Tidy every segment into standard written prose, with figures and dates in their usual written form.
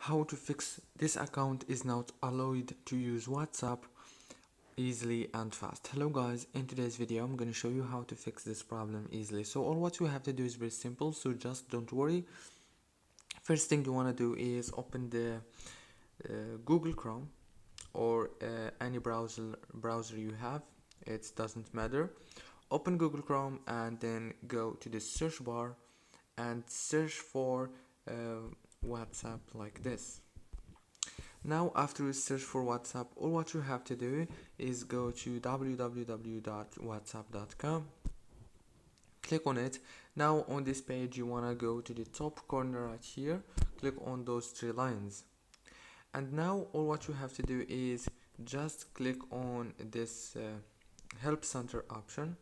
how to fix this account is not allowed to use WhatsApp easily and fast. Hello guys, in today's video I'm going to show you how to fix this problem easily. So all what you have to do is very simple, so just don't worry. First thing you want to do is open the Google Chrome or any browser you have. It doesn't matter. Open Google Chrome and then go to the search bar and search for WhatsApp like this. Now after you search for WhatsApp, all what you have to do is go to www.whatsapp.com, click on it. Now on this page you want to go to the top corner right here, click on those three lines, and now all what you have to do is just click on this help center option.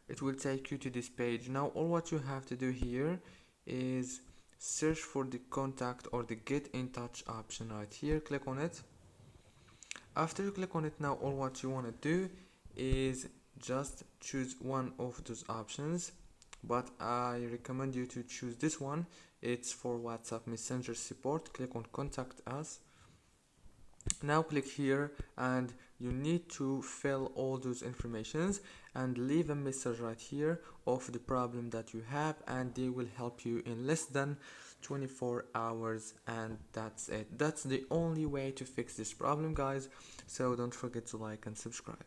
It will take you to this page. Now all what you have to do here is search for the contact or the get in touch option right here, click on it. After you click on it, now all what you want to do is just choose one of those options, but I recommend you to choose this one. It's for WhatsApp Messenger support. Click on contact us. Now click here and you need to fill all those informations and leave a message right here of the problem that you have, and they will help you in less than 24 hours, and that's it. That's the only way to fix this problem, guys. So don't forget to like and subscribe.